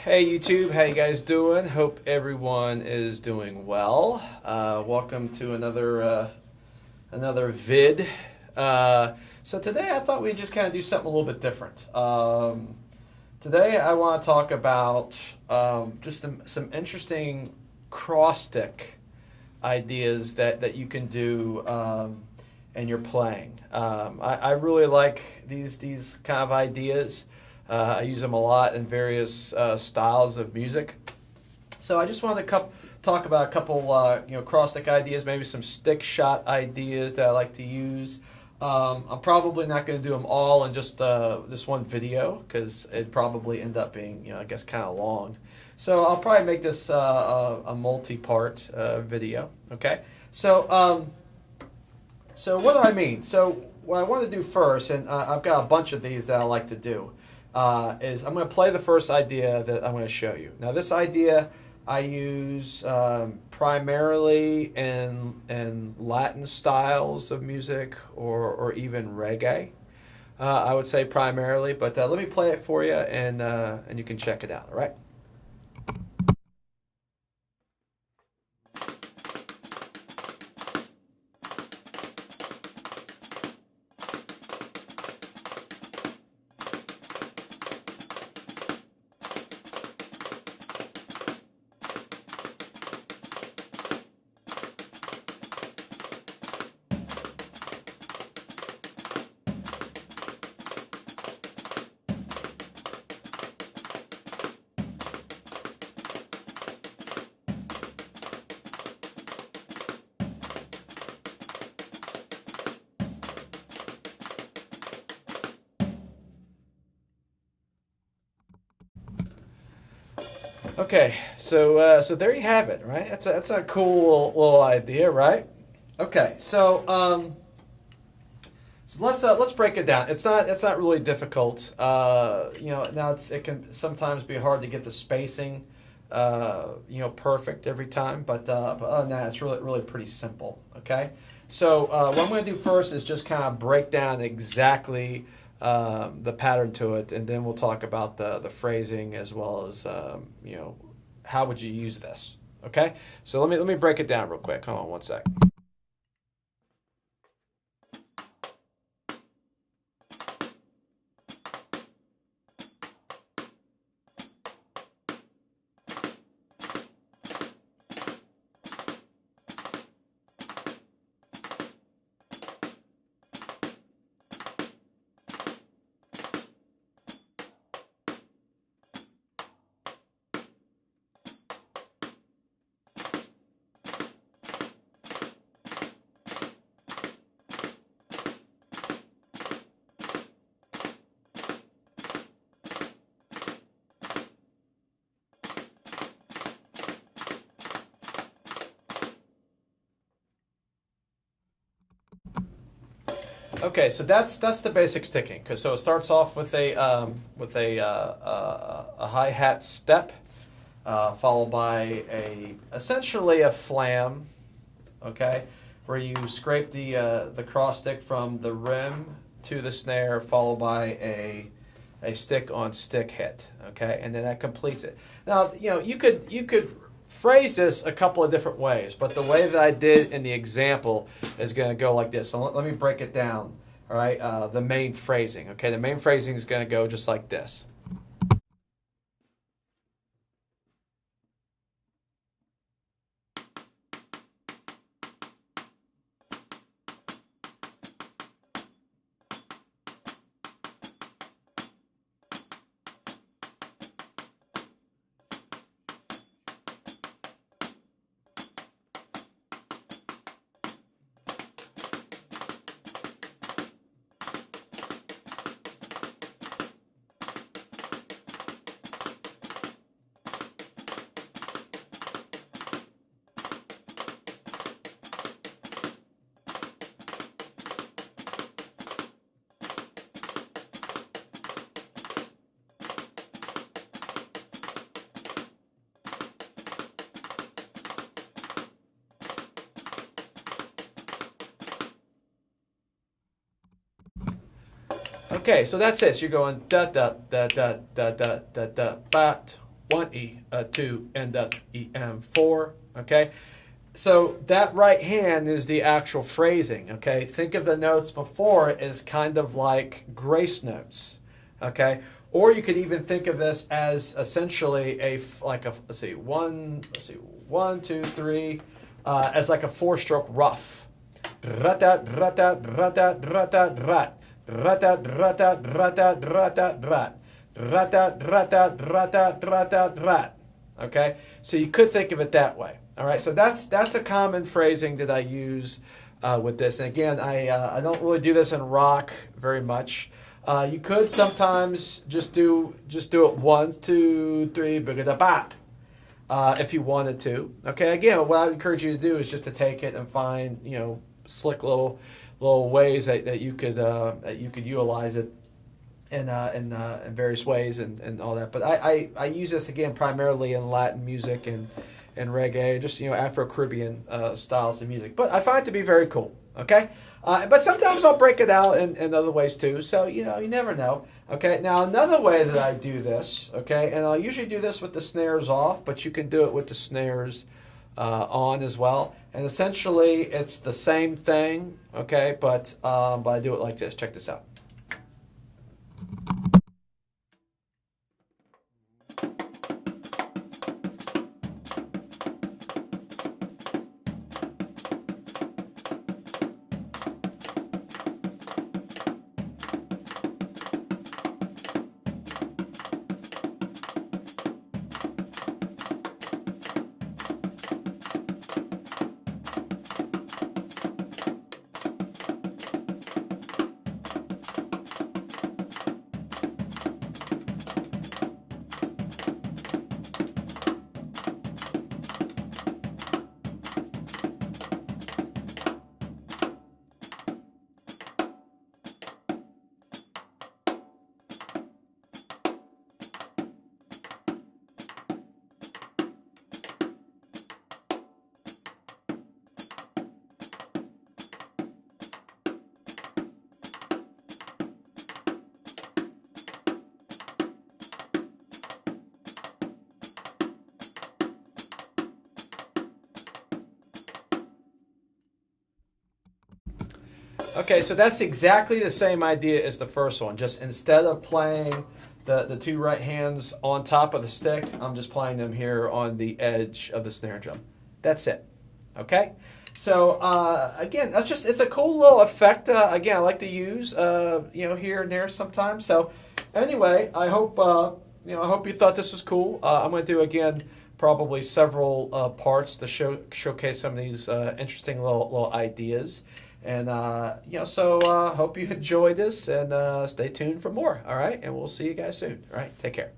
Hey YouTube, how you guys doing? Hope everyone is doing well. Welcome to another vid. So today I thought we'd just kind of do something a little bit different. Today I want to talk about just some interesting cross stick ideas that you can do in your playing. I really like these kind of ideas. I use them a lot in various styles of music. So I just wanted to talk about a couple cross stick ideas, maybe some stick shot ideas that I like to use. I'm probably not going to do them all in just this one video because it'd probably end up being, I guess, kind of long. So I'll probably make this a multi-part video. Okay. So what do I mean? So what I want to do first, and I've got a bunch of these that I like to do, is I'm going to play the first idea that I'm going to show you. Now this idea I use primarily in Latin styles of music or even reggae. I would say primarily, but let me play it for you and you can check it out, all right? Okay, so there you have it, right? That's a cool little idea, right? Okay, so let's break it down. It's not really difficult. Now it can sometimes be hard to get the spacing, perfect every time, but other than that, it's really pretty simple. Okay, so what I'm going to do first is just kind of break down exactly the pattern to it, and then we'll talk about the phrasing as well as how would you use this. Okay, so let me break it down real quick. Hold on one sec. Okay, so that's the basic sticking. So it starts off with a hi hat step, followed by essentially a flam. Okay, where you scrape the cross stick from the rim to the snare, followed by a stick on stick hit. Okay, and then that completes it. Now you could phrase this a couple of different ways, but the way that I did in the example is going to go like this. So let me break it down. All right, the main phrasing. Okay, the main phrasing is going to go just like this. Okay, so that's it. So you're going da da da da da da da da ba 1 E, a 2, and a E, M, 4, okay? So that right hand is the actual phrasing, okay? Think of the notes before it as kind of like grace notes, okay? Or you could even think of this as essentially let's see, 1, 2, 3, as like a 4-stroke ruff. Ratat, ratat, ratat, ratat, rat. Ratat, ratat, ratat, ratat, rat. Ratat, ratat, ratat, ratat, rat. Okay? So you could think of it that way. All right? So that's a common phrasing that I use with this. And again, I don't really do this in rock very much. You could sometimes just do it 1, 2, 3, bop. If you wanted to. Okay, again, what I would encourage you to do is just to take it and find, slick little ways that you could utilize it in various ways and all that. But I use this again primarily in Latin music and reggae, just Afro-Caribbean styles of music. But I find it to be very cool. Okay, but sometimes I'll break it out in other ways too. So you never know. Okay, now another way that I do this, okay, and I'll usually do this with the snares off, but you can do it with the snares on as well. And essentially, it's the same thing, okay, but I do it like this. Check this out. Okay, so that's exactly the same idea as the first one. Just instead of playing the two right hands on top of the stick, I'm just playing them here on the edge of the snare drum. That's it. Okay? So again, it's a cool little effect. Again, I like to use here and there sometimes. So anyway, I hope I hope you thought this was cool. I'm going to do again probably several parts to showcase some of these interesting little ideas. And, so hope you enjoyed this and stay tuned for more. All right. And we'll see you guys soon. All right. Take care.